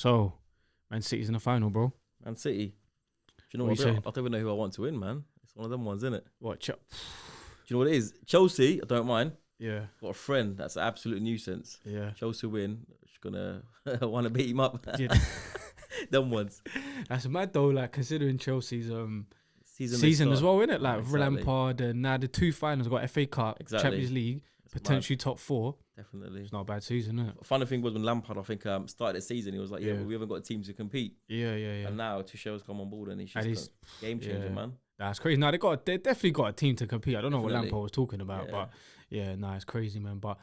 So, Man City's in the final, bro. Man City. Do you know What what? you saying? I don't even know who I want to win, man. It's one of them ones, isn't it? What? Do you know what it is? Chelsea, I don't mind. Yeah. Got a friend that's an absolute nuisance. Yeah. Chelsea win. Just gonna want to beat him up. Yeah. Them ones. That's mad though. Like considering Chelsea's Season season as well, innit? Like Exactly. Lampard and now the two finals got FA Cup, Exactly. Champions League, It's potentially top 4. Definitely. It's not a bad season, isn't it? Funny thing was when Lampard, I think, started the season, he was like, Yeah. well, we haven't got a team to compete. Yeah. And now Tuchel's come on board and he's just a game changer, man. That's crazy. Now they definitely got a team to compete. I don't know what Definitely. Lampard was talking about, Yeah. but yeah, it's crazy, man. But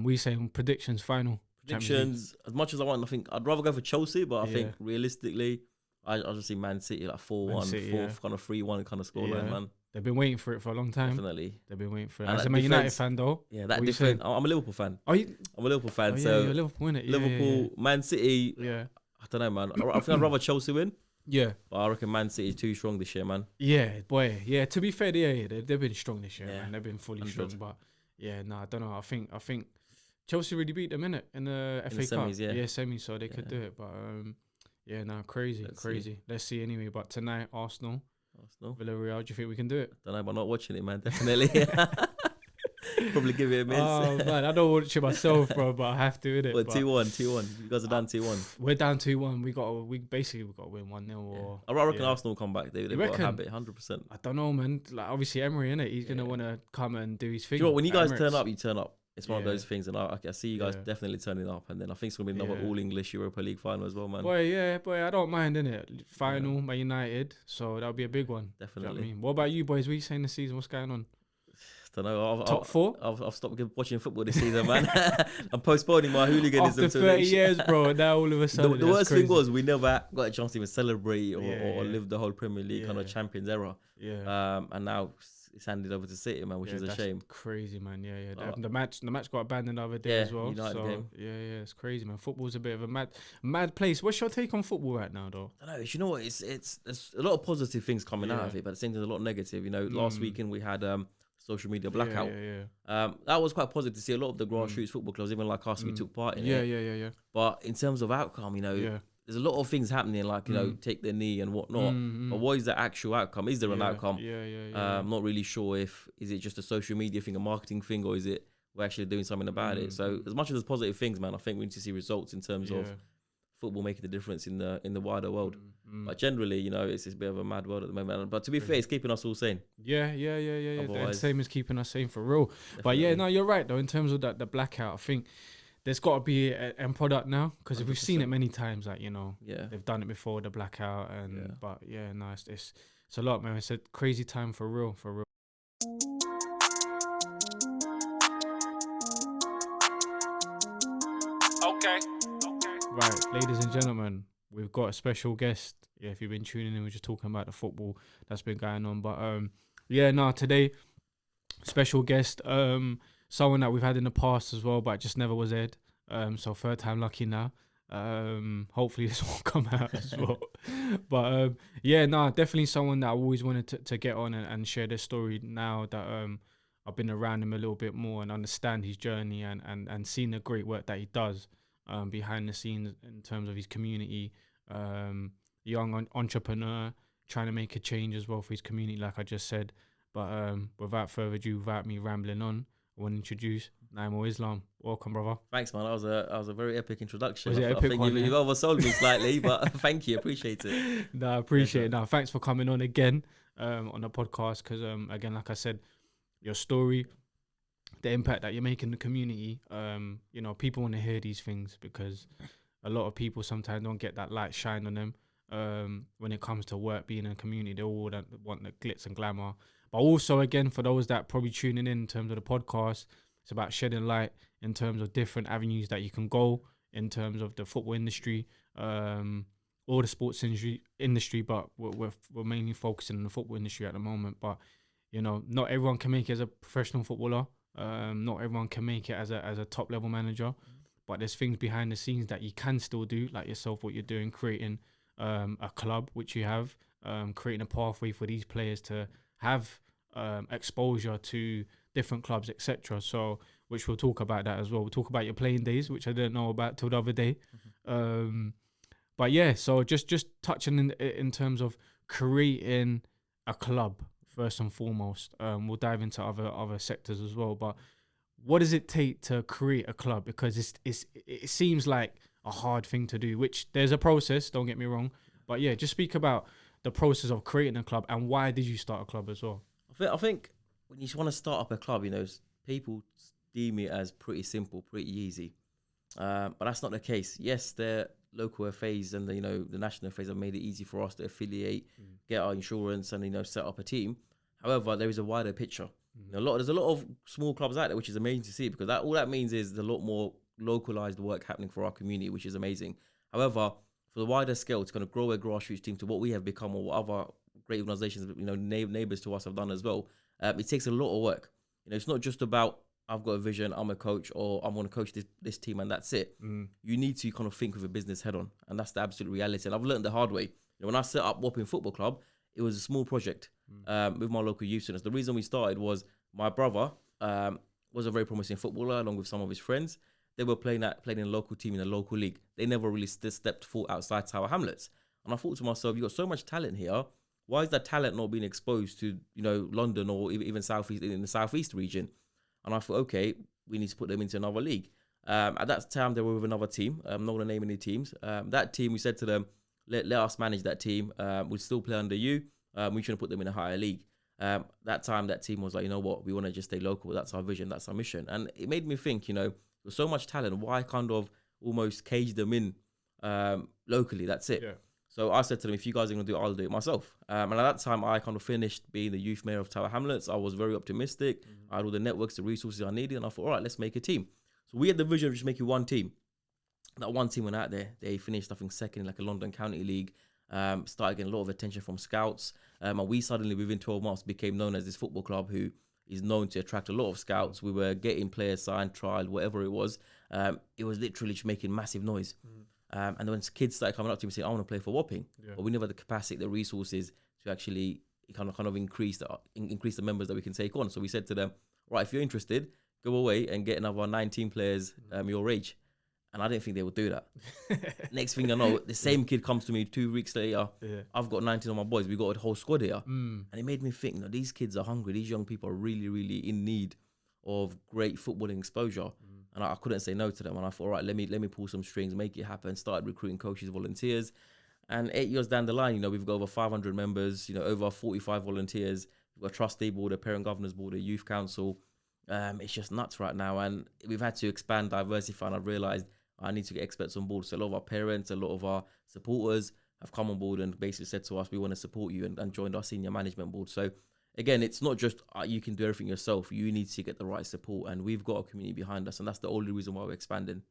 we saying predictions final. Champions League. Predictions, as much as I want, I think I'd rather go for Chelsea, but I Yeah. think realistically, I just see Man City like 4-1, City, fourth, kind of 3-1 kind of scoreline, Yeah. man. They've been waiting for it for a long time. Definitely. They've been waiting for it. And As that a Man United defense- fan, though. Yeah, that What you different. I'm a Liverpool fan. Oh, you, I'm a Liverpool fan. oh yeah, so you're Liverpool, innit? Yeah, Liverpool, Man City, Yeah. I don't know, man. I think I'd rather Chelsea win, Yeah. but I reckon Man City is too strong this year, man. Yeah, boy. Yeah, to be fair, they've been strong this year, Yeah. man. They've been fully 100. strong. But yeah, I don't know. I think Chelsea really beat them in the FA Cup. semis, yeah. Semis, so they could do it. But crazy. Let's see. Let's see anyway. But tonight, Arsenal, Villarreal. Do you think we can do it? Don't know, but not watching it, man. Definitely. Probably give it a miss. Oh man, I don't watch it myself, bro, but I have to, innit? What, But 2-1. You guys are down 2-1. we're down 2-1. We got to win 1-0 or. I reckon yeah. Arsenal will come back. They've got reckon? a habit, 100%. I don't know, man. Like obviously Emery, innit? He's gonna Yeah. want to come and do his Do thing. you know what? When you guys at turn Emirates. up, you turn up. It's one of Yeah. those things, and I see you guys Yeah. definitely turning up. And then I think it's gonna be another Yeah. all-English Europa League final as well, man. Boy, I don't mind, innit? Final, Man United, so that'll be a big one. Do you know Definitely. what I mean? What about you boys? What are you saying this season? What's going on? Don't know. Top 4? I've stopped watching football this season, man. I'm postponing my hooliganism After till 30 next years, bro, now all of a sudden. The that's worst crazy. thing was we never got a chance to even celebrate or Yeah. live the whole Premier League kind of Yeah. Champions era. Yeah. And now it's handed over to City, man, which is a that's shame. crazy, man. Yeah. Oh. The match got abandoned the other day Yeah, as well. United So game. yeah, it's crazy, man. Football's a bit of a mad place. What's your take on football right now, though? I don't know. You know what? It's there's a lot of positive things coming out of Yeah. it, but at the same time, there's a lot of negative. You know, last weekend we had social media blackout. Yeah. That was quite positive to see a lot of the grassroots football clubs, even like us, we took part in it. Yeah. But in terms of outcome, you know, Yeah. there's a lot of things happening, like, you know, take the knee and whatnot. But what is the actual outcome? Is there an outcome? Yeah. I'm not really sure is it just a social media thing, a marketing thing, or is it we're actually doing something about it? So as much as there's positive things, man, I think we need to see results in terms of football making the difference in the wider world. But generally, you know, it's a bit of a mad world at the moment. But to be fair, it's keeping us all sane. Yeah. Otherwise- Same as keeping us sane for real. But yeah, no, you're right though. In terms of the blackout, I think there's got to be an end product now because we've seen it many times. Like, you know, Yeah. they've done it before, the blackout, and Yeah. but yeah, no, it's a lot, man. It's a crazy time for real. Okay. Right, ladies and gentlemen, we've got a special guest. Yeah, if you've been tuning in, we're just talking about the football that's been going on. But today, special guest, someone that we've had in the past as well, but just never was aired. So third time lucky now. Hopefully this will come out as well. But definitely someone that I always wanted to get on and share their story now that I've been around him a little bit more and understand his journey and seen the great work that he does behind the scenes in terms of his community. Young entrepreneur trying to make a change as well for his community, like I just said. But without further ado, without me rambling on, I want to introduce Nahimul Islam. Welcome, brother. Thanks, man. That was a very epic introduction. Was it I epic think one, you've yeah? oversold me slightly, but thank you. Appreciate it. No, I appreciate it. No, thanks for coming on again on the podcast because, again, like I said, your story, the impact that you make in the community, you know, people want to hear these things because a lot of people sometimes don't get that light shine on them when it comes to work, being in a community. They all want the glitz and glamour. But also, again, for those that probably tuning in terms of the podcast, it's about shedding light in terms of different avenues that you can go in terms of the football industry, or the sports industry, but we're mainly focusing on the football industry at the moment. But, you know, not everyone can make it as a professional footballer. Not everyone can make it as a top level manager, but there's things behind the scenes that you can still do, like yourself, what you're doing, creating a club, which you have, creating a pathway for these players to have exposure to different clubs, etc. So, which we'll talk about that as well. We'll talk about your playing days, which I didn't know about till the other day. But yeah, so just touching in terms of creating a club first and foremost. We'll dive into other sectors as well. But what does it take to create a club? Because it seems like a hard thing to do. Which there's a process. Don't get me wrong. But yeah, just speak about the process of creating a club and why did you start a club as well? I think when you want to start up a club, people deem it as pretty simple, pretty easy. But that's not the case. Yes, the local FAs and the national FAs have made it easy for us to affiliate, get our insurance, and set up a team. However, there is a wider picture. There's a lot of small clubs out there, which is amazing to see, because all that means is there's a lot more localized work happening for our community, which is amazing. However, for the wider scale, to kind of grow a grassroots team to what we have become, or what other great organizations, neighbors to us have done as well, it takes a lot of work. It's not just about I've got a vision, I'm a coach, or I'm going to coach this team and that's it. You need to kind of think with a business head on, and that's the absolute reality. And I've learned the hard way. When I set up WAPPING Football Club, it was a small project with my local youth students. The reason we started was my brother was a very promising footballer along with some of his friends. They were playing in a local team in a local league. They never really stepped foot outside Tower Hamlets. And I thought to myself, you've got so much talent here. Why is that talent not being exposed to, London or even Southeast, in the Southeast region? And I thought, okay, we need to put them into another league. At that time, they were with another team. I'm not going to name any teams. That team, we said to them, let us manage that team. We'll still play under you. We shouldn't put them in a higher league. That time, that team was like, you know what? We want to just stay local. That's our vision. That's our mission. And it made me think, there's so much talent. Why kind of almost cage them in locally? That's it. Yeah. So I said to them, if you guys are going to do it, I'll do it myself. And at that time, I kind of finished being the youth mayor of Tower Hamlets. I was very optimistic. I had all the networks, the resources I needed. And I thought, all right, let's make a team. So we had the vision of just making one team. That one team went out there. They finished, I think, second in like a London County League. Started getting a lot of attention from scouts. And we suddenly, within 12 months, became known as this football club who is known to attract a lot of scouts. We were getting players signed, trial, whatever it was. It was literally just making massive noise. And then when kids started coming up to me saying, I want to play for WAPPING. Yeah. But we never had the capacity, the resources to actually kind of increase the members that we can take on. So we said to them, right, if you're interested, go away and get another 19 players your age. And I didn't think they would do that. Next thing I know, the same kid comes to me 2 weeks later. Yeah. I've got 19 of my boys. We got a whole squad here. And it made me think, these kids are hungry. These young people are really, really in need of great footballing exposure. And I couldn't say no to them. And I thought, all right, let me pull some strings, make it happen. Started recruiting coaches, volunteers. And 8 years down the line, we've got over 500 members, over 45 volunteers. We've got a trustee board, a parent governors board, a youth council. It's just nuts right now. And we've had to expand, diversify. And I've realized I need to get experts on board. So a lot of our parents, a lot of our supporters have come on board and basically said to us, we want to support you, and joined our senior management board. So again, it's not just you can do everything yourself. You need to get the right support, and we've got a community behind us, and that's the only reason why we're expanding.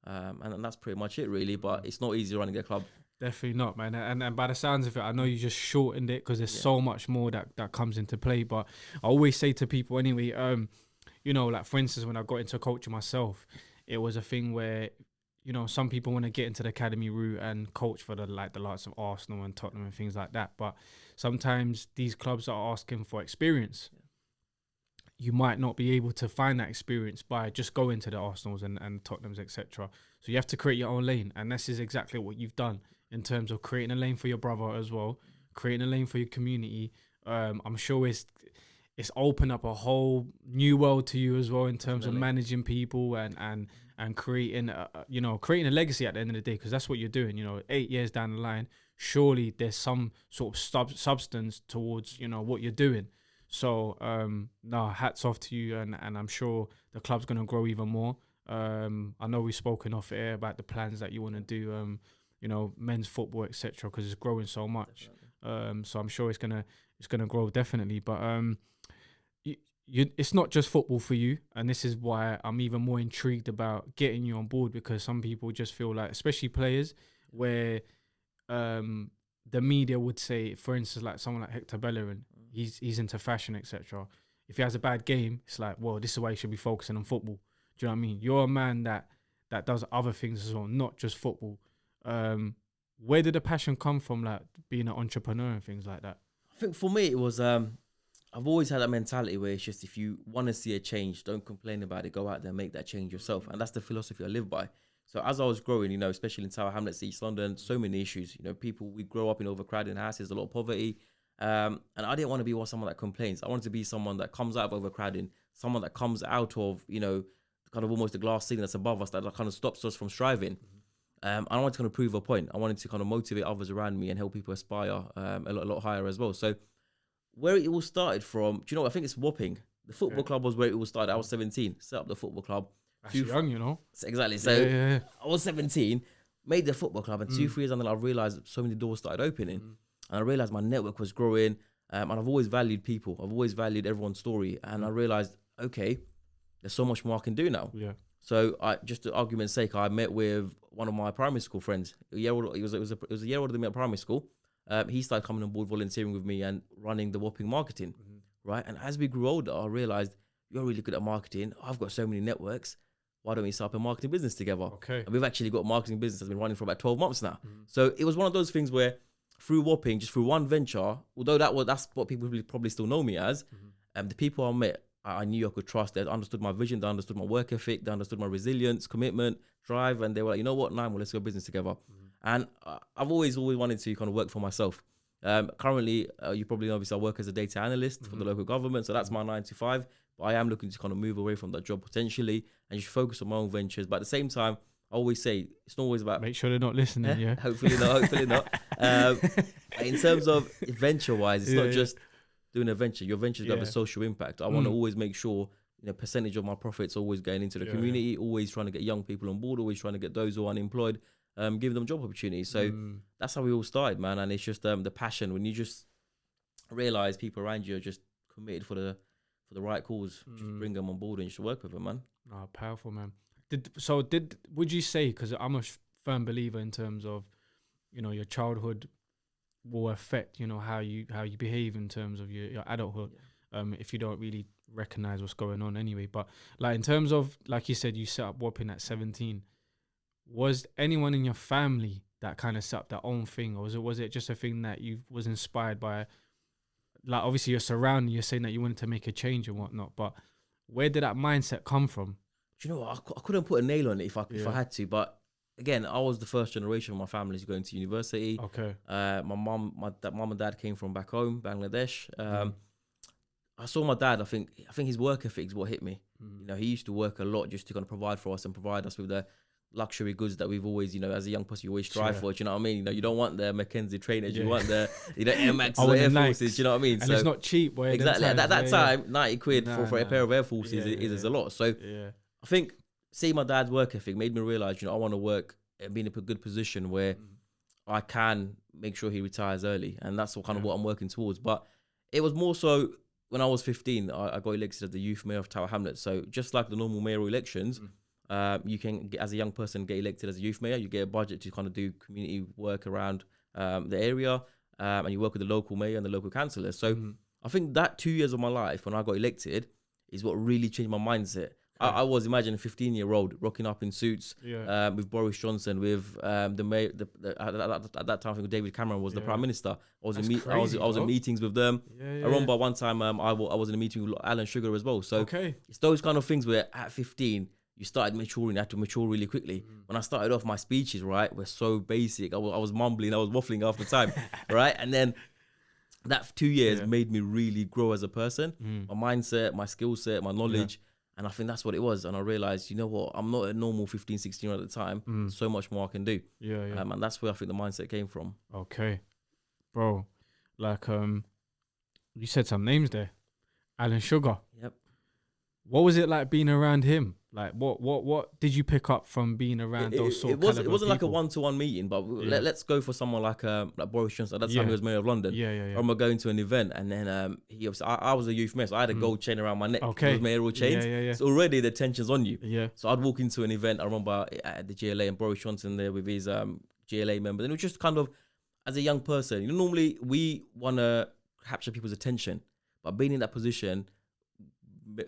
And that's pretty much it, really. But it's not easy running a club. Definitely not, man. And by the sounds of it, I know you just shortened it because there's so much more that comes into play. But I always say to people anyway, like for instance, when I got into coaching myself, it was a thing where, some people want to get into the academy route and coach for the likes of Arsenal and Tottenham and things like that. But sometimes these clubs are asking for experience. You might not be able to find that experience by just going to the Arsenals and Tottenhams, etc. So you have to create your own lane. And this is exactly what you've done in terms of creating a lane for your brother as well, creating a lane for your community. I'm sure it's opened up a whole new world to you as well in terms of managing people and creating creating a legacy at the end of the day, because that's what you're doing. 8 years down the line, surely there's some sort of substance towards what you're doing. So hats off to you, and I'm sure the club's going to grow even more. I know we've spoken off air about the plans that you want to do, men's football, etc., because it's growing so much. So I'm sure it's gonna grow definitely. But it's not just football for you, and this is why I'm even more intrigued about getting you on board, because some people just feel like, especially players, where the media would say, for instance, like someone like Hector Bellerin, he's into fashion, etc. If he has a bad game, it's like, well, this is why you should be focusing on football. Do you know what I mean? You're a man that does other things as well, not just football. Where did the passion come from, like being an entrepreneur and things like that? I think for me, it was, I've always had that mentality where it's just, if you want to see a change, don't complain about it. Go out there and make that change yourself. And that's the philosophy I live by. So as I was growing, you know, especially in Tower Hamlets, East London, so many issues. You know, we grow up in overcrowded houses, a lot of poverty. And I didn't want to be someone that complains. I wanted to be someone that comes out of overcrowding, someone that comes out of, you know, kind of almost the glass ceiling that's above us that kind of stops us from striving. I wanted to kind of prove a point. I wanted to kind of motivate others around me and help people aspire a lot higher as well. So where it all started from, do you know what? I think it's WAPPING. The football club was where it all started. I was 17, set up the football club. That's young, you know. Exactly. So I was 17, made the football club, and 2-3 years and then I realized so many doors started opening. And I realized my network was growing. And I've always valued people. I've always valued everyone's story. And I realized, okay, there's so much more I can do now. Yeah. So just to argument's sake, I met with one of my primary school friends. It was a year older than me at primary school. He started coming on board, volunteering with me and running the WAPPING marketing, right? And as we grew older, I realized you're really good at marketing. I've got so many networks. Why don't we start up a marketing business together? Okay. And we've actually got a marketing business that's been running for about 12 months now. So it was one of those things where through WAPPING, just through one venture, although that's what people probably still know me as, the people I met, I knew I could trust. They understood my vision, they understood my work ethic, they understood my resilience, commitment, drive, and they were like, you know what, Nahimul, let's go business together. And I've always wanted to kind of work for myself. Currently, you probably know, obviously, I work as a data analyst for the local government, so that's my 9 to 5. But I am looking to kind of move away from that job potentially and just focus on my own ventures. But at the same time, I always say it's not always about... Make sure they're not listening, yeah. Hopefully not. In terms of venture-wise, it's not just doing a venture. Your venture have a social impact. I want to always make sure, you know, percentage of my profits always going into the community, always trying to get young people on board, always trying to get those who are unemployed, giving them job opportunities. So that's how we all started, man. And it's just the passion. When you just realize people around you are just committed for the right cause, just bring them on board and just work with them, man. Oh, powerful, man. Would you say, because I'm a firm believer in terms of, you know, your childhood will affect, you know, how you behave in terms of your adulthood, if you don't really recognize what's going on anyway. But like in terms of, like you said, you set up WAPPING at 17. Was anyone in your family that kind of set up their own thing, or was it just a thing that you was inspired by? Like obviously you're surrounded, you're saying that you wanted to make a change and whatnot, but where did that mindset come from? Do you know what? I couldn't put a nail on it if I had to, but again, I was the first generation of my family to going to university. Okay. My mum and dad came from back home, Bangladesh. I saw my dad. I think his work ethic is what hit me. You know, he used to work a lot just to kind of provide for us and provide us with the luxury goods that we've always, you know, as a young person, you always strive for. Do you know what I mean? You know, you don't want the Mackenzie trainers, you want the, you know, Air Maxes or Air Forces. Do you know what I mean? And so it's not cheap. Boy, exactly. At that time, 90 quid for a pair of Air Forces is a lot. So I think seeing my dad's work ethic made me realize, you know, I want to work and be in a good position where I can make sure he retires early, and that's what I'm working towards. But it was more so when I was 15, I got elected as the youth mayor of Tower Hamlets. So just like the normal mayoral elections, you can, as a young person, get elected as a youth mayor. You get a budget to kind of do community work around the area, and you work with the local mayor and the local councillors. So I think that 2 years of my life when I got elected is what really changed my mindset. I was, imagine, a 15-year-old rocking up in suits with Boris Johnson, with the mayor. At that time, I think David Cameron was the Prime Minister. I was in meetings with them. I remember one time I was in a meeting with Alan Sugar as well. So it's those kind of things where at 15 you started maturing. You had to mature really quickly. When I started off, my speeches were so basic. I was mumbling, I was waffling half the time, right? And then that 2 years made me really grow as a person. My mindset, my skill set, my knowledge. And I think that's what it was. And I realized, you know what, I'm not a normal 15, 16 year old at the time. So much more I can do. And that's where I think the mindset came from. Okay. Bro, like, you said some names there. Alan Sugar. Yep. What was it like being around him? Like, what did you pick up from being around those sort of caliber It wasn't like a people? one-to-one meeting, but let's go for someone like Boris Johnson. At that time, he was mayor of London. I remember going to an event, and then I was a youth mayor, so I had a gold chain around my neck. Those mayoral chains. So already the tension's on you. So I'd walk into an event. I remember at the GLA and Boris Johnson there with his GLA members, and it was just kind of, as a young person, you know, normally we want to capture people's attention, but being in that position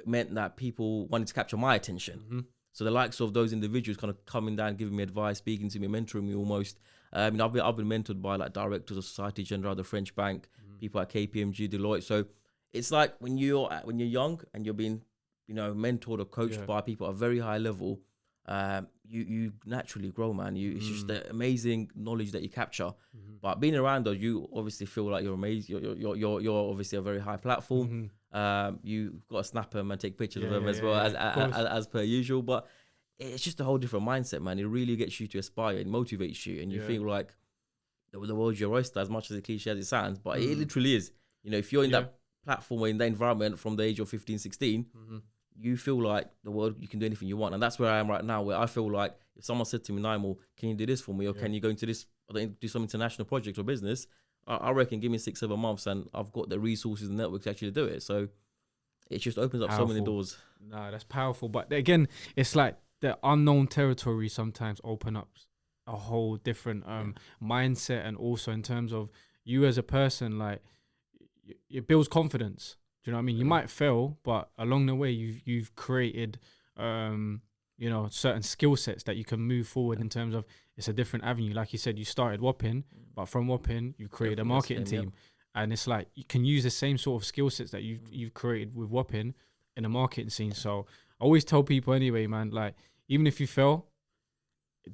meant that people wanted to capture my attention. So the likes of those individuals kind of coming down, giving me advice, speaking to me, mentoring me almost. You know, I've been mentored by like directors of Societe Generale, the French bank, people at KPMG, Deloitte. So it's like when you're young and you're being, you know, mentored or coached by people at a very high level, you naturally grow, man. It's just the amazing knowledge that you capture. But being around us, you obviously feel like you're amazing. You're obviously a very high platform. You've got to snap them and take pictures of them as well as per usual. But it's just a whole different mindset, man. It really gets you to aspire and motivates you, and you feel like the world's your oyster, as much as cliche as it sounds. But it literally is. You know, if you're in that platform or in that environment from the age of 15, 16, you feel like the world, you can do anything you want. And that's where I am right now, where I feel like if someone said to me, Nahimul, can you do this for me? Or can you go into this, do some international project or business? I reckon give me 6-7 months and I've got the resources and network to actually do it. So it just opens up so many doors. No, that's powerful. But again, it's like the unknown territory sometimes open up a whole different mindset. And also in terms of you as a person, like it builds confidence. Do you know what I mean? You might fail, but along the way you've created certain skill sets that you can move forward in terms of it's a different avenue. Like you said, you started WAPPING, but from WAPPING you created a marketing team. And it's like you can use the same sort of skill sets that you've created with WAPPING in a marketing scene. So I always tell people anyway, man, like even if you fail,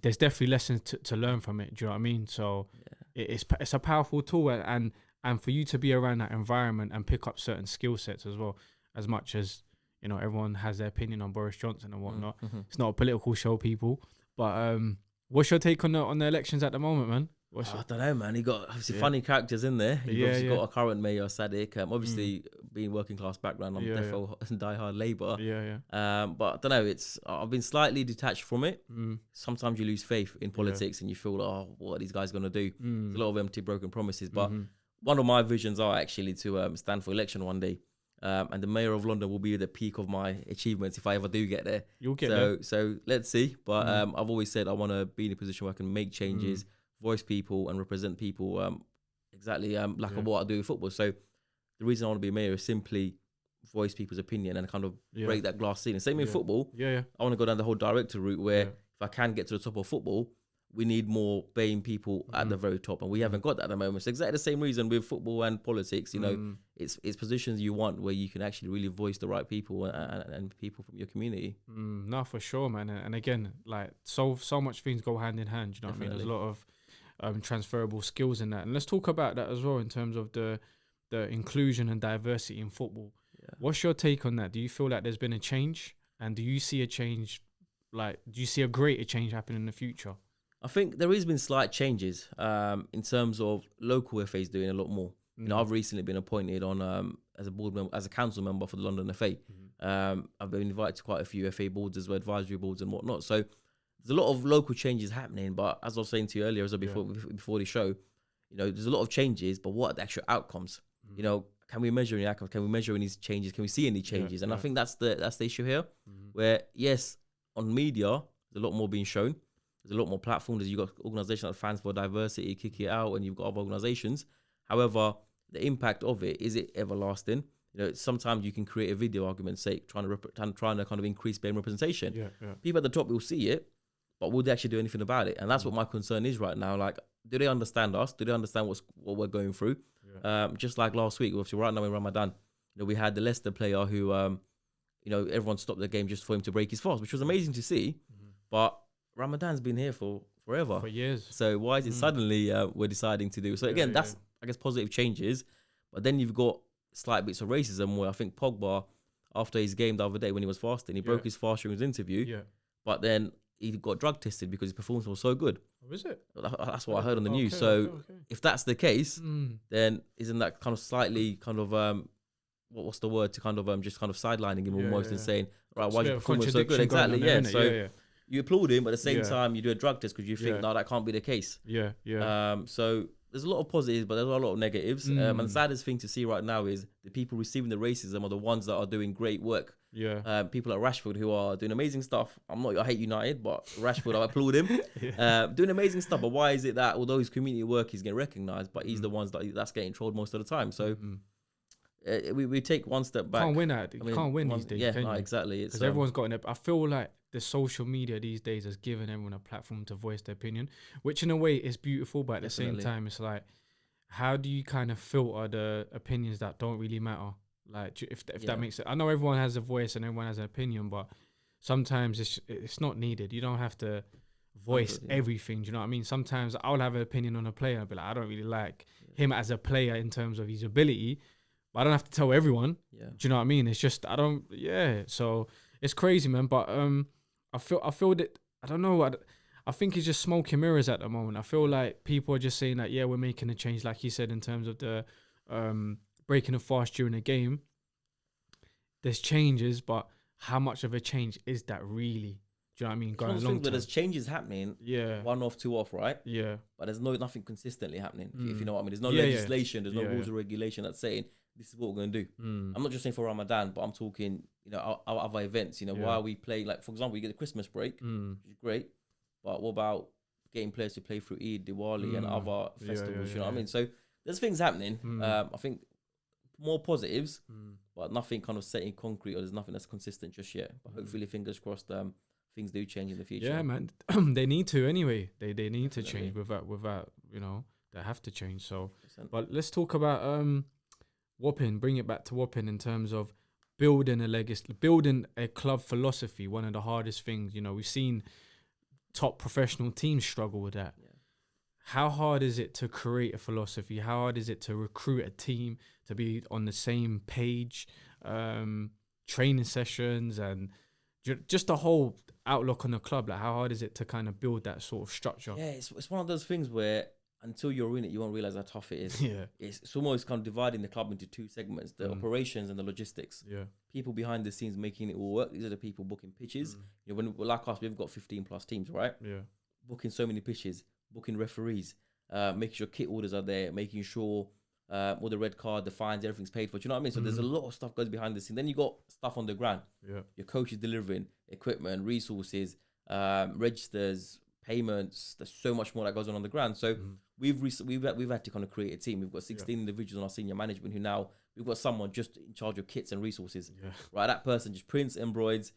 there's definitely lessons to learn from it. Do you know what I mean? So it's a powerful tool, and for you to be around that environment and pick up certain skill sets as well, as much as, you know, everyone has their opinion on Boris Johnson and whatnot. It's not a political show, people. But what's your take on the elections at the moment, man? I don't know, man. He got obviously funny characters in there. You've obviously got a current mayor, Sadiq. Obviously, being working class background, I'm defo diehard Labour. But I don't know. I've been slightly detached from it. Sometimes you lose faith in politics and you feel, oh, what are these guys gonna do? There's a lot of empty, broken promises. But one of my visions are actually to stand for election one day. And the mayor of London will be the peak of my achievements if I ever do get there. You'll get there. So let's see. But I've always said I want to be in a position where I can make changes, voice people and represent people exactly like what I do with football. So the reason I want to be a mayor is simply voice people's opinion and kind of break that glass ceiling. Same in football. I want to go down the whole director route where if I can get to the top of football, we need more BAME people at the very top, and we haven't got that at the moment. It's exactly the same reason with football and politics. You know, it's positions you want where you can actually really voice the right people and people from your community. No, for sure, man. And again, like so much things go hand in hand. You know what I mean? There's a lot of transferable skills in that, and let's talk about that as well in terms of the inclusion and diversity in football. What's your take on that? Do you feel like there's been a change, and do you see a change? Like, do you see a greater change happen in the future? I think there has been slight changes in terms of local FAs doing a lot more. You know, I've recently been appointed on as a board member, as a council member for the London FA. I've been invited to quite a few FA boards as well, advisory boards and whatnot. So there's a lot of local changes happening. But as I was saying to you earlier, before the show, you know, there's a lot of changes. But what are the actual outcomes? You know, can we measure any outcomes? Can we measure any changes? Can we see any changes? And I think that's the issue here. Where yes, on media, there's a lot more being shown. There's a lot more platforms. You've got organisations like Fans for Diversity, Kick It Out, and you've got other organisations. However, the impact of it, is it everlasting? You know, sometimes you can create a video argument's sake, trying to kind of increase BAME representation. People at the top will see it, but will they actually do anything about it? And that's what my concern is right now. Like, do they understand us? Do they understand what we're going through? Just like last week, obviously right now in Ramadan, you know, we had the Leicester player who, you know, everyone stopped the game just for him to break his fast, which was amazing to see. But Ramadan's been here for forever. For years. So why is it suddenly we're deciding to do? So again, that's, I guess, positive changes. But then you've got slight bits of racism where I think Pogba, after his game the other day when he was fasting, he broke his fast during his interview. But then he got drug tested because his performance was so good. Oh, is it? That's what I heard on the news. So if that's the case, then isn't that kind of slightly kind of what's the word, to kind of just kind of sidelining him almost and saying, right, why is your performance so good? Exactly, so you applaud him, but at the same time, you do a drug test because you think, no, that can't be the case. So there's a lot of positives, but there's a lot of negatives. And the saddest thing to see right now is the people receiving the racism are the ones that are doing great work. People like Rashford who are doing amazing stuff. I hate United, but Rashford, I applaud him. Doing amazing stuff. But why is it that although his community work is getting recognised, but he's the ones that's getting trolled most of the time? So we take one step back. Can't win at it. You can't win these days. Yeah, exactly. Because everyone's got I feel like the social media these days has given everyone a platform to voice their opinion, which in a way is beautiful, but at the same time, it's like, how do you kind of filter the opinions that don't really matter? Like, if that makes sense. I know everyone has a voice and everyone has an opinion, but sometimes it's not needed. You don't have to voice everything. Do you know what I mean? Sometimes I'll have an opinion on a player, but like, I don't really like him as a player in terms of his ability, but I don't have to tell everyone. Yeah. Do you know what I mean? It's just so it's crazy, man. But I feel that I don't know what. I think it's just smoke and mirrors at the moment. I feel like people are just saying that, we're making a change, like you said, in terms of the breaking the fast during the game. There's changes, but how much of a change is that really? Do you know what I mean? Going along, but there's changes happening. Yeah. 1 off, 2 off, right? Yeah. But there's nothing consistently happening. If you know what I mean. There's no legislation. There's no rules or regulation that's saying this is what we're going to do. I'm not just saying for Ramadan, but I'm talking, our other events. Why we play, like, for example, you get the Christmas break, which is great. But what about getting players to play through Eid, Diwali, and other festivals? You know what I mean? So there's things happening. I think more positives, but nothing kind of set in concrete, or there's nothing that's consistent just yet. But hopefully, fingers crossed, things do change in the future. Yeah, man. They need to anyway. They need to change without they have to change. So, 100%. But let's talk about WAPPING. Bring it back to WAPPING in terms of building a legacy, building a club philosophy. One of the hardest things. We've seen top professional teams struggle with that. How hard is it to create a philosophy? How hard is it to recruit a team to be on the same page, training sessions, and just the whole outlook on the club? Like, how hard is it to kind of build that sort of structure? Yeah, it's one of those things where until you're in it, you won't realize how tough it is. Yeah, it's almost kind of dividing the club into 2 segments: the operations and the logistics. Yeah, people behind the scenes making it all work. These are the people booking pitches. When like us, we've got 15 plus teams, right? Yeah, booking so many pitches, booking referees, making sure kit orders are there, making sure all the red card, the fines, everything's paid for. Do you know what I mean? So there's a lot of stuff goes behind the scene. Then you got stuff on the ground. Yeah, your coach is delivering equipment, resources, registers, payments. There's so much more that goes on the ground. So we've had to kind of create a team. We've got 16 individuals on our senior management who now we've got someone just in charge of kits and resources. Yeah, right. That person just prints, embroids,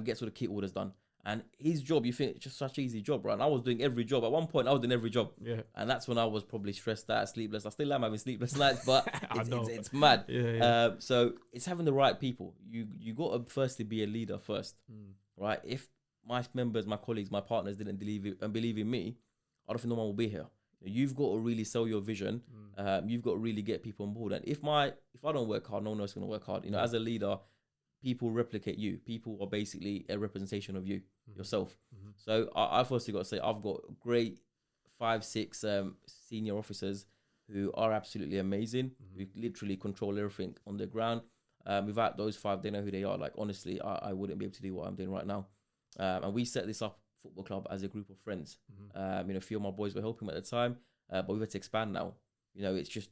gets all the kit orders done. And his job, you think it's just such an easy job, right? And I was doing every job. At one point, I was doing every job. Yeah. And that's when I was probably stressed out, sleepless. I still am having sleepless nights, but it's mad. Yeah. So it's having the right people. You got to firstly be a leader first, right? If my members, my colleagues, my partners didn't believe in me, I don't think no one will be here. You've got to really sell your vision. You've got to really get people on board. And if I don't work hard, no one else is going to work hard. As a leader, people replicate you. People are basically a representation of you, yourself. So I've firstly got to say, I've got great 5-6 senior officers who are absolutely amazing. Who literally control everything on the ground. Without those 5, they know who they are. Like, honestly, I wouldn't be able to do what I'm doing right now. And we set this up, football club, as a group of friends. A few of my boys were helping me at the time, but we've had to expand now. It's just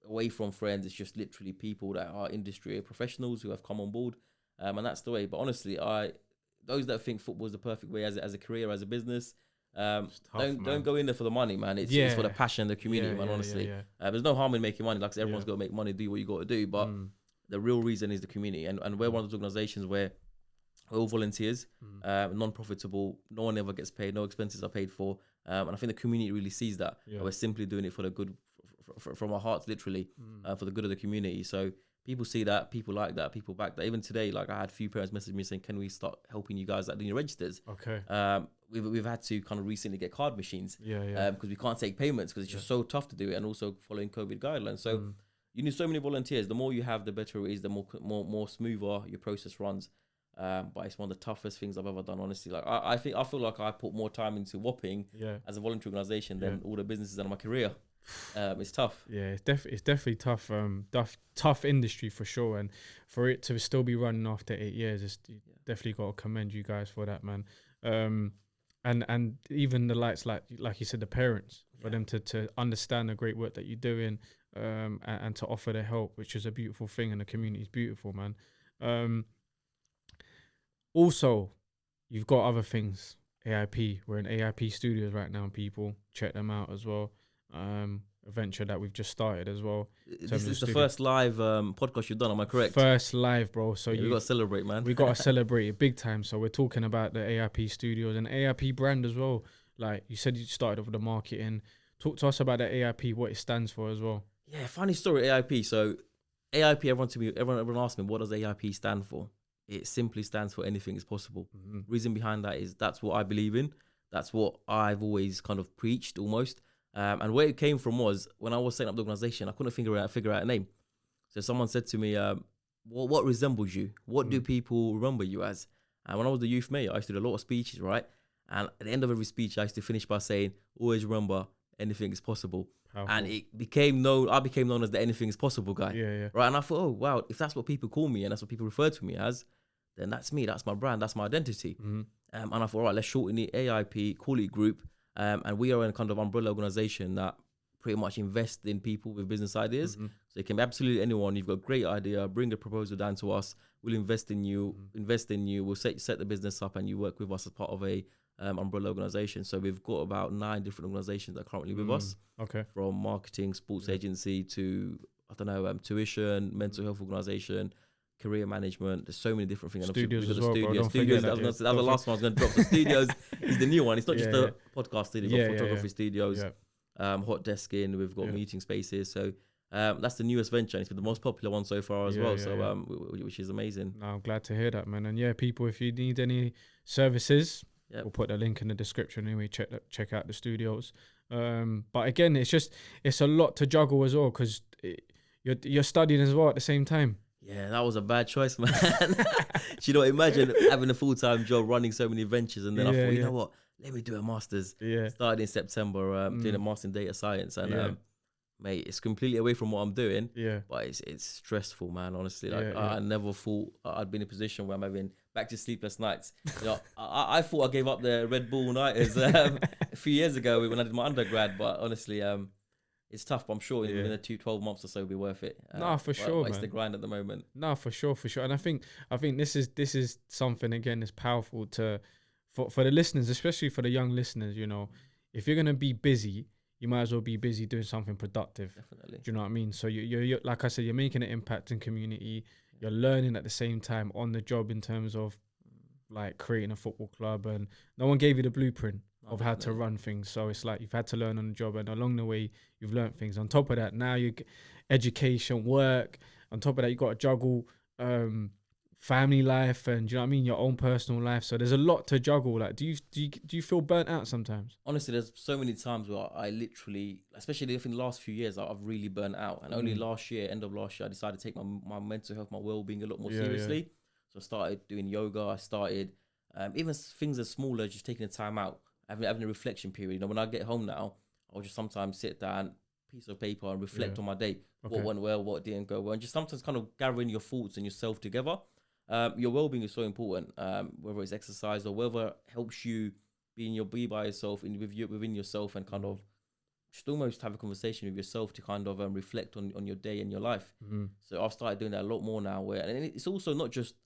away from friends. It's just literally people that are industry professionals who have come on board. And that's the way. But honestly, those that think football is the perfect way as a career, as a business, don't go in there for the money, man. It's for the passion, the community, man. Honestly, there's no harm in making money. Like, everyone's got to make money, do what you got to do. But the real reason is the community, and we're one of those organisations where we're all volunteers, non-profitable. No one ever gets paid. No expenses are paid for. And I think the community really sees that. We're simply doing it for the good, from our hearts, literally, for the good of the community. So people see that, people like that, people back that. Even today, like, I had a few parents message me saying, "Can we start helping you guys doing your registers?" Okay. We've had to kind of recently get card machines. Because we can't take payments because it's just so tough to do it, and also following COVID guidelines. So you need so many volunteers. The more you have, the better it is. The more smoother your process runs. But it's one of the toughest things I've ever done, honestly. Like, I feel like I put more time into WAPPING as a voluntary organisation than all the businesses in my career. It's tough. Yeah, it's definitely tough. Tough industry for sure, and for it to still be running after 8 years, it's definitely got to commend you guys for that, man. And even the likes, like you said, the parents, for them to understand the great work that you're doing, and to offer their help, which is a beautiful thing, and the community is beautiful, man. Also, you've got other things. AIP, we're in AIP Studios right now. People check them out as well. A venture that we've just started as well. This is the first live podcast you've done, am I correct? First live, bro. So we got to celebrate, man. We got to celebrate it big time. So we're talking about the AIP Studios and AIP brand as well. Like you said, you started off with the marketing. Talk to us about the AIP, what it stands for as well. Yeah, funny story, AIP. So AIP, everyone asks me, what does AIP stand for? it simply stands for anything is possible. Reason behind that is that's what I believe in. That's what I've always kind of preached almost. And where it came from was when I was setting up the organization, I couldn't figure out a name. So someone said to me, what resembles you? What do people remember you as? And when I was the youth mayor, I used to do a lot of speeches, right? And at the end of every speech, I used to finish by saying, always remember, anything is possible. Powerful. And I became known as the anything is possible guy. Right. And I thought, oh, wow, if that's what people call me and that's what people refer to me as, then that's me. That's my brand. That's my identity. And I thought, all right, let's shorten it AIP, call it group. And we are a kind of umbrella organization that pretty much invest in people with business ideas. So it can be absolutely anyone. You've got a great idea, bring a proposal down to us. We'll invest in you, We'll set the business up and you work with us as part of a umbrella organization. So we've got about 9 different organizations that are currently with us. Okay. From marketing, sports agency to, tuition, mental health organization, career management. There's so many different things. Studios as well, Studios. That was the last one I was going to drop. So studios is the new one. It's not just a podcast studio. We've got photography studios, hot desking. We've got meeting spaces. So that's the newest venture. And it's been the most popular one so far as well. Which is amazing. No, I'm glad to hear that, man. And people, if you need any services, we'll put the link in the description anyway. Check out the studios. But again, it's a lot to juggle as well because you're studying as well at the same time. Yeah, that was a bad choice, man. Imagine having a full-time job, running so many ventures, and then I thought, you know what? Let me do a master's. Started in September, doing a master in data science, and mate, it's completely away from what I'm doing. But it's stressful, man. Honestly, I never thought I'd be in a position where I'm having back to sleepless nights. I thought I gave up the Red Bull nighters a few years ago when I did my undergrad, but honestly, it's tough, but I'm sure in the 12 months or so it'll be worth it. For sure, man. It's the grind at the moment. No, for sure. And I think this is something, again, that's powerful for the listeners, especially for the young listeners. If you're gonna be busy, you might as well be busy doing something productive. Definitely. Do you know what I mean? So you're like I said, you're making an impact in community. You're learning at the same time on the job in terms of like creating a football club, and no one gave you the blueprint of how to run things. So it's like you've had to learn on the job, and along the way you've learned things. On top of that, now you education, work. On top of that, you got to juggle family life and, do you know what I mean, your own personal life. So there's a lot to juggle. Like, do you feel burnt out sometimes? Honestly, there's so many times where I literally, especially in the last few years, I've really burnt out. And only end of last year, I decided to take my mental health, my well-being a lot more seriously. So I started doing yoga. I started even things as small as just taking a time out, having a reflection period. When I get home now, I'll just sometimes sit down, piece of paper, and reflect on my day. What went well, what didn't go well, and just sometimes kind of gathering your thoughts and yourself together. Your well-being is so important, whether it's exercise or whether helps you be by yourself within yourself, and kind of just almost have a conversation with yourself to kind of reflect on your day and your life. So I've started doing that a lot more now, and it's also not just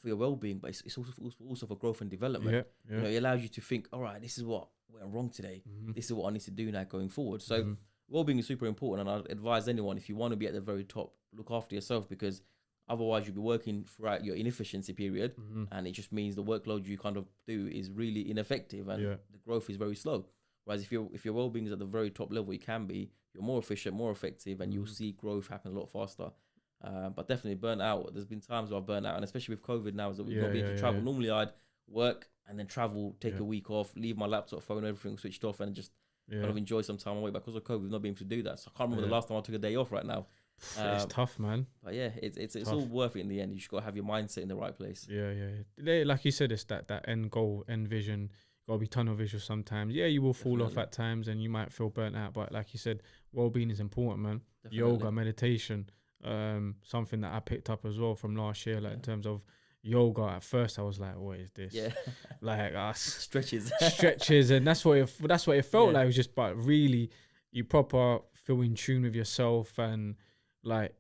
for your well-being, but it's also for growth and development. It allows you to think, all right, this is what went wrong today. This is what I need to do now going forward. So well-being is super important, and I'd advise anyone, if you want to be at the very top, look after yourself, because otherwise you'll be working throughout your inefficiency period, and it just means the workload you kind of do is really ineffective, and the growth is very slow. Whereas if your well-being is at the very top level, you're more efficient, more effective, and you'll see growth happen a lot faster. But definitely burnt out. There's been times where I've burnt out, and especially with COVID now, is that we've not been able to travel. Normally I'd work and then travel, take a week off, leave my laptop, phone, everything switched off, and just kind of enjoy some time away. But because of COVID, we've not been able to do that. So I can't remember the last time I took a day off right now. It's tough, man. But it's all worth it in the end. You just got to have your mindset in the right place. Like you said, it's that end goal, end vision. You got to be tunnel vision sometimes. You will fall off at times, and you might feel burnt out. But like you said, well-being is important, man. Yoga, meditation, something that I picked up as well from last year, like in terms of yoga. At first I was like, what is this? Like stretches and that's what it felt like. It was just, but really you proper feel in tune with yourself. And like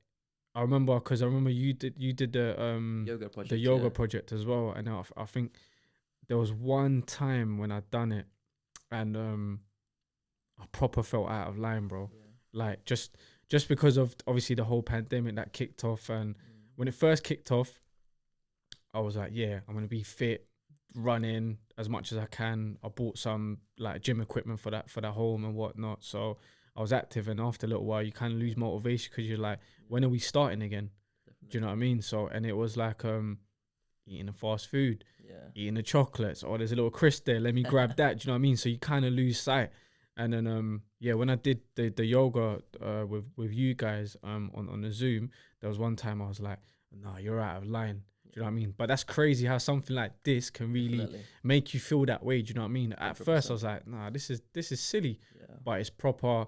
I remember you did the yoga project as well, and I think there was one time when I'd done it, and I proper felt out of line, bro. Like just because of obviously the whole pandemic that kicked off. And when it first kicked off, I was like, I'm going to be fit, running as much as I can. I bought some like gym equipment for that home and whatnot. So I was active, and after a little while you kind of lose motivation because you're like, when are we starting again? Definitely. Do you know what I mean? So, and it was like, eating the fast food, Yeah. eating the chocolates. Oh, there's a little crisp there. Let me grab that. Do you know what I mean? So you kind of lose sight. And then when I did the yoga with you guys on the Zoom, there was one time I was like, no, you're out of line. Do you know what I mean? But that's crazy how something like this can really make you feel that way. Do you know what I mean? At 100%. First I was like, nah, this is silly. Yeah. But it's proper.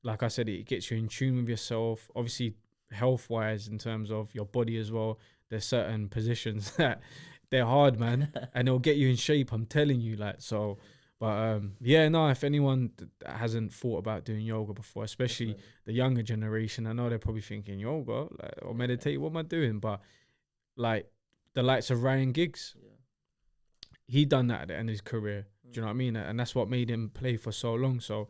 Like I said, it gets you in tune with yourself. Obviously, health-wise, in terms of your body as well, there's certain positions that they're hard, man, and it'll get you in shape. I'm telling you, like, so. But if anyone hasn't thought about doing yoga before, especially the younger generation, I know they're probably thinking yoga or meditate. What am I doing? But like the likes of Ryan Giggs, he done that at the end of his career. Do you know what I mean? And that's what made him play for so long. So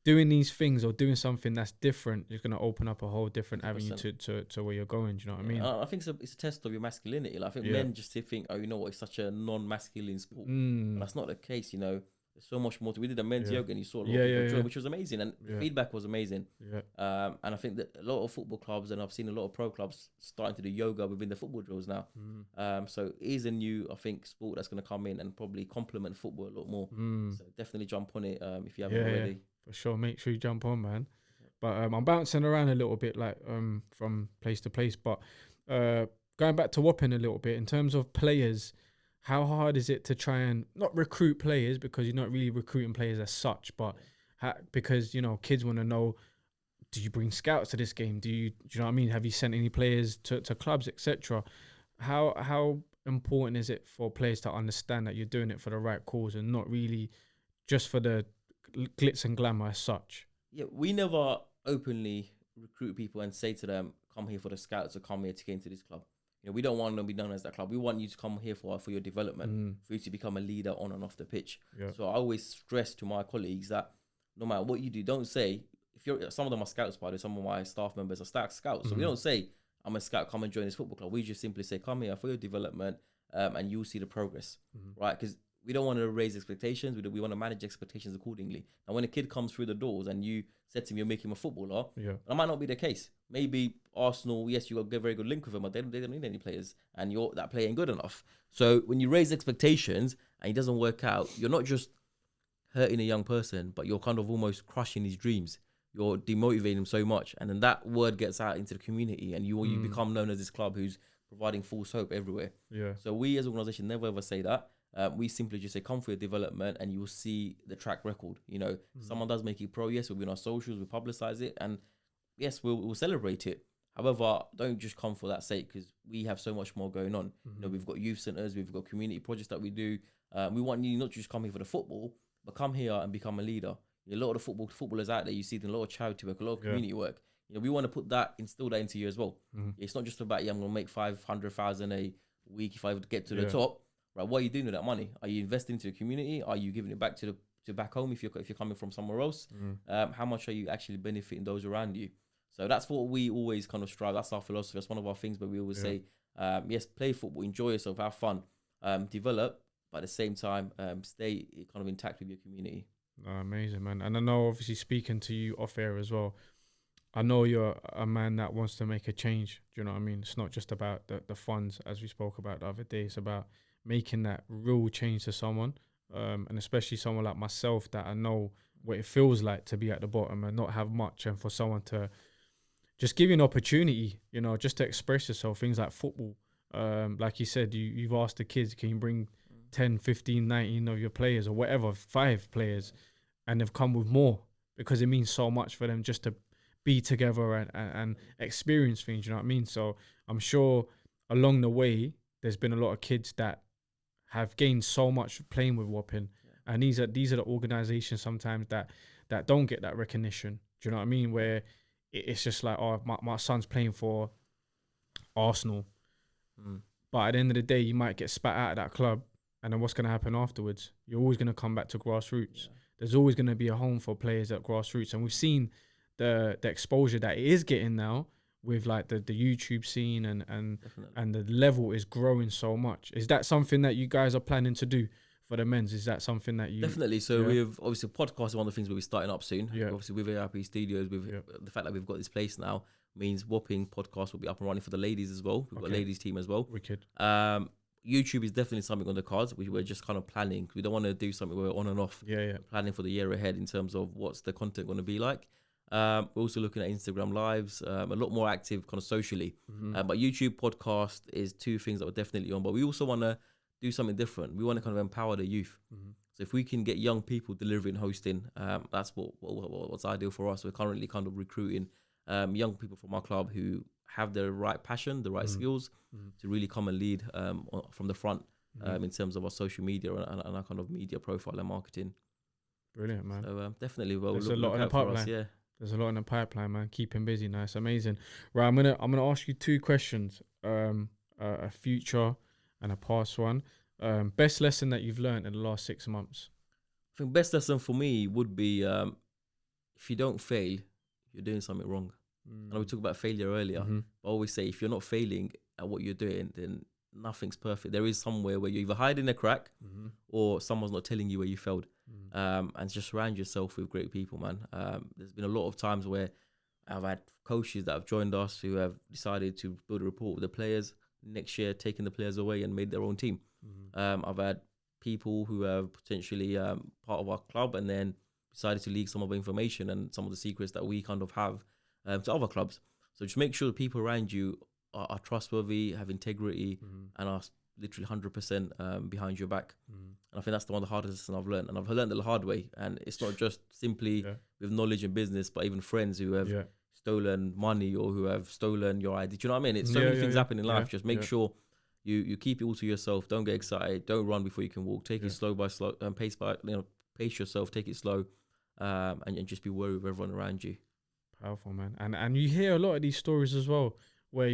doing these things or doing something that's different is going to open up a whole different avenue to where you're going. Do you know what I mean? I think it's a test of your masculinity. Like, I think men just think, oh, you know what, it's such a non-masculine sport. And that's not the case, you know. There's so much more. We did a men's yoga and you saw a lot of people join, which was amazing. And feedback was amazing. And I think that a lot of football clubs, and I've seen a lot of pro clubs starting to do yoga within the football drills now. So it is a new, I think, sport that's going to come in and probably complement football a lot more. So definitely jump on it if you haven't already. Yeah. For sure, make sure you jump on, man. But I'm bouncing around a little bit, like from place to place. But going back to Wapping a little bit, in terms of players, how hard is it to try and not recruit players, because you're not really recruiting players as such, but because, you know, kids want to know, do you bring scouts to this game? Do you know what I mean? Have you sent any players to clubs, etc.? How important is it for players to understand that you're doing it for the right cause and not really just for the glitz and glamour as such? Yeah, we never openly recruit people and say to them, come here for the scouts or come here to get into this club. You know, we don't want them to be known as that club. We want you to come here for your development, for you to become a leader on and off the pitch. So I always stress to my colleagues that no matter what you do, don't say, some of them are scouts, by the way, some of my staff members are scouts. So we don't say, I'm a scout, come and join this football club. We just simply say, come here for your development and you'll see the progress, right? Because we don't want to raise expectations. We want to manage expectations accordingly. And when a kid comes through the doors and you said to me, you're making him a footballer, that might not be the case. Maybe Arsenal, yes, you got a very good link with him, but they don't need any players, and that player ain't good enough. So when you raise expectations and it doesn't work out, you're not just hurting a young person, but you're kind of almost crushing his dreams. You're demotivating him so much, and then that word gets out into the community, and you become known as this club who's providing false hope everywhere. So we as an organisation never ever say that. We simply just say, come for your development and you will see the track record. You know, someone does make it pro, yes, we'll be on our socials, we publicize it, and yes, we'll celebrate it. However, don't just come for that sake, because we have so much more going on. You know, we've got youth centres, we've got community projects that we do. We want you not just come here for the football, but come here and become a leader. A lot of the footballers out there, you see a lot of charity work, a lot of community work. You know, we want to instill that into you as well. It's not just about, I'm going to make 500,000 a week if I get to the top. Right, what are you doing with that money? Are you investing into the community? Are you giving it back to back home if you're coming from somewhere else? How much are you actually benefiting those around you? So that's what we always kind of strive. That's our philosophy. That's one of our things. But we always say, yes, play football, enjoy yourself, have fun, develop, but at the same time, stay kind of intact with your community. Amazing, man. And I know, obviously, speaking to you off air as well, I know you're a man that wants to make a change. Do you know what I mean? It's not just about the funds, as we spoke about the other day. It's about making that real change to someone, and especially someone like myself that I know what it feels like to be at the bottom and not have much, and for someone to just give you an opportunity, you know, just to express yourself, things like football. Like you said, you've asked the kids, can you bring 10, 15, 19 of your players or whatever, 5 players, and they've come with more because it means so much for them just to be together and experience things, you know what I mean? So I'm sure along the way, there's been a lot of kids that have gained so much playing with Wapping, and these are the organizations sometimes that don't get that recognition. Do you know what I mean? Where it's just like, oh, my son's playing for Arsenal, but at the end of the day, you might get spat out of that club, and then what's going to happen afterwards? You're always going to come back to grassroots. There's always going to be a home for players at grassroots, and we've seen the exposure that it is getting now with like the YouTube scene and the level is growing so much. Is that something that you guys are planning to do for the men's? Is that something that you... Definitely. So we've obviously podcast is one of the things we'll be starting up soon. Obviously with ARP Studios, with the fact that we've got this place now means Wapping podcast will be up and running for the ladies as well. We've got a ladies team as well. Wicked. YouTube is definitely something on the cards. We're just kind of planning. We don't want to do something where we're on and off. Yeah. Planning for the year ahead in terms of what's the content going to be like. We're also looking at Instagram lives, a lot more active kind of socially. But YouTube, podcast is two things that we're definitely on. But we also want to do something different. We want to kind of empower the youth. So if we can get young people delivering, hosting, that's what's ideal for us. We're currently kind of recruiting young people from our club who have the right passion, the right skills to really come and lead from the front in terms of our social media and our kind of media profile and marketing. Brilliant, man. So definitely, there's a lot in the pipeline. Yeah. There's a lot in the pipeline, man. Keep him busy. Nice, amazing. Right, I'm gonna ask you two questions. A future and a past one. Best lesson that you've learned in the last 6 months. I think best lesson for me would be if you don't fail, you're doing something wrong. And we talked about failure earlier. I always say if you're not failing at what you're doing, then nothing's perfect. There is somewhere where you either hide in a crack or someone's not telling you where you failed. And just surround yourself with great people, man. There's been a lot of times where I've had coaches that have joined us who have decided to build a rapport with the players. Next year, taking the players away and made their own team. I've had people who have potentially part of our club and then decided to leak some of the information and some of the secrets that we kind of have to other clubs. So just make sure the people around you are trustworthy, have integrity, and are literally 100% behind your back. And I think that's one of the hardest lessons I've learned. And I've learned it the hard way. And it's not just simply with knowledge and business, but even friends who have stolen money or who have stolen your ID. Do you know what I mean? It's so many things happen in life. Just make sure you keep it all to yourself. Don't get excited. Don't run before you can walk. Take it slow by slow, pace yourself. Take it slow, and just be worried with everyone around you. Powerful, man. And you hear a lot of these stories as well, where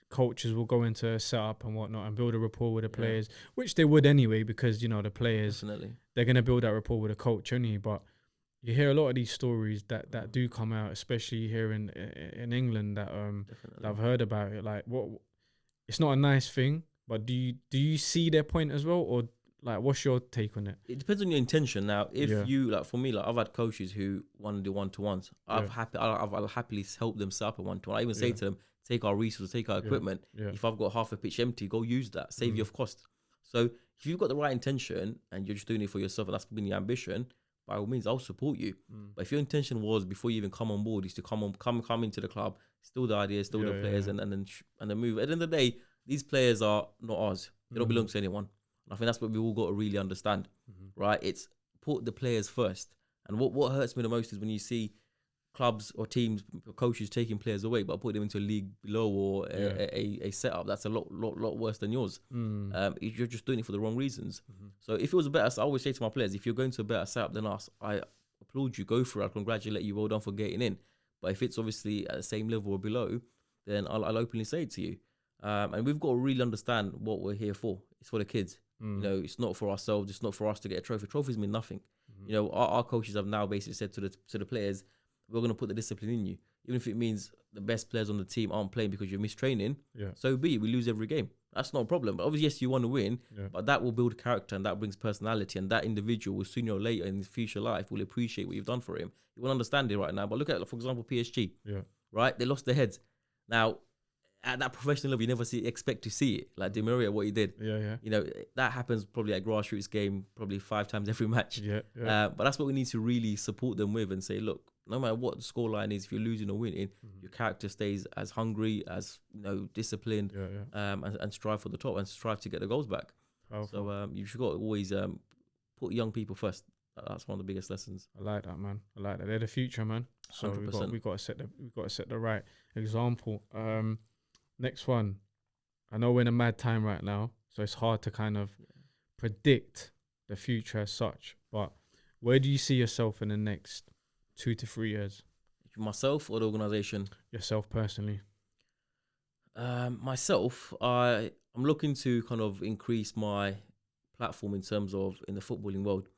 coaches will go into a setup and whatnot and build a rapport with the players, which they would anyway, because the players they're gonna build that rapport with a coach only. But you hear a lot of these stories that do come out, especially here in England that I've heard about it. Like, what? It's not a nice thing, but do you see their point as well, or like what's your take on it? It depends on your intention. Now, if you for me, I've had coaches who want to do one-to-ones. I'll happily help them set up a one-to-one. I even say to them, take our resources, take our equipment. If I've got half a pitch empty, go use that. Save you of cost. So if you've got the right intention and you're just doing it for yourself and that's been your ambition, by all means, I'll support you. But if your intention was before you even come on board is to come into the club, still the idea, still the players, and then move. At the end of the day, these players are not ours. They don't belong to anyone. And I think that's what we've all got to really understand, right? It's put the players first. And what hurts me the most is when you see clubs or teams or coaches taking players away, but put them into a league below or a setup that's a lot worse than yours. You're just doing it for the wrong reasons. So if it was a better, I always say to my players, if you're going to a better setup than us, I applaud you, go for it, I congratulate you, well done for getting in. But if it's obviously at the same level or below, then I'll openly say it to you. And we've got to really understand what we're here for. It's for the kids. It's not for ourselves. It's not for us to get a trophy. Trophies mean nothing. Our coaches have now basically said to the players, we're going to put the discipline in you. Even if it means the best players on the team aren't playing because you're mistraining, so be it. We lose every game. That's not a problem. But obviously, yes, you want to win, but that will build character and that brings personality. And that individual will sooner or later in his future life will appreciate what you've done for him. He won't understand it right now. But look at, for example, PSG. Right? They lost their heads. Now, at that professional level, you never expect to see it. Like Di Maria, what he did. That happens probably at grassroots game, probably 5 times every match. But that's what we need to really support them with and say, look, no matter what the scoreline is, if you're losing or winning, your character stays as hungry, as disciplined, and strive for the top and strive to get the goals back. Powerful. So you've got to always put young people first. That's one of the biggest lessons. I like that, man. I like that. They're the future, man. So we got to set the right example. Next one. I know we're in a mad time right now, so it's hard to kind of predict the future as such. But where do you see yourself in the next 2 to 3 years? Myself or the organisation? Yourself personally. Myself, I'm looking to kind of increase my platform in terms of in the footballing world.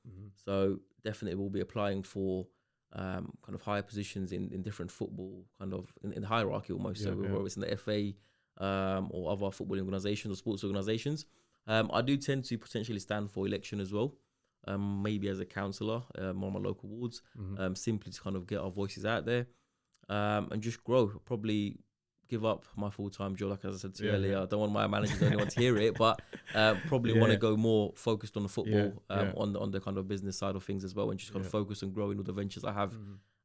So definitely we'll be applying for kind of higher positions in different football, kind of in the hierarchy almost. So whether it's in the FA or other footballing organisations or sports organisations. I do tend to potentially stand for election as well. Maybe as a councillor on my local wards, simply to kind of get our voices out there and just grow. Probably give up my full-time job, like as I said to you earlier. I don't want my managers or anyone to hear it, but probably want to go more focused on the football, on the kind of business side of things as well, and just kind of focus on growing all the ventures I have,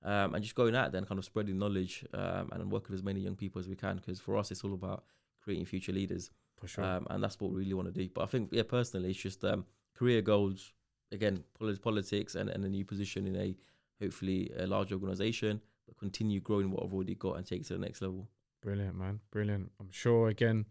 and just going out there and kind of spreading knowledge, and work with as many young people as we can, because for us it's all about creating future leaders. For sure. And that's what we really want to do. But I think, personally, it's just career goals, again, politics and a new position in a hopefully a large organization, but continue growing what I've already got and take it to the next level. Brilliant, man. Brilliant. I'm sure, again,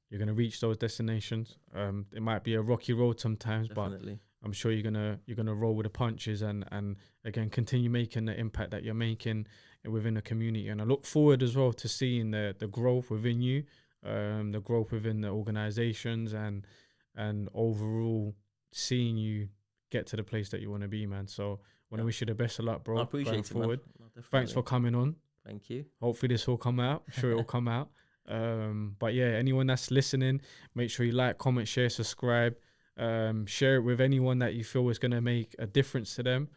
you're going to reach those destinations. It might be a rocky road sometimes, Definitely. but I'm sure you're gonna roll with the punches and again continue making the impact that you're making within the community. And I look forward as well to seeing the growth within you, the growth within the organizations, and overall seeing you get to the place that you want to be, man. So I want to wish you the best of luck, bro. I appreciate it, man. No, thanks for coming on. Thank you. Hopefully this will come out. I'm sure it will come out. But yeah, anyone that's listening, make sure you like, comment, share, subscribe. Share it with anyone that you feel is going to make a difference to them.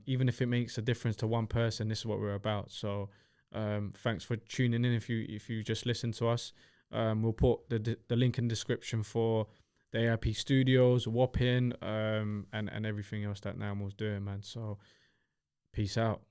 Even if it makes a difference to one person, this is what we're about. So thanks for tuning in. If you just listen to us, we'll put the link in the description for the AIP Studios, WAPPING, and everything else that Nahimul's doing, man. So peace out.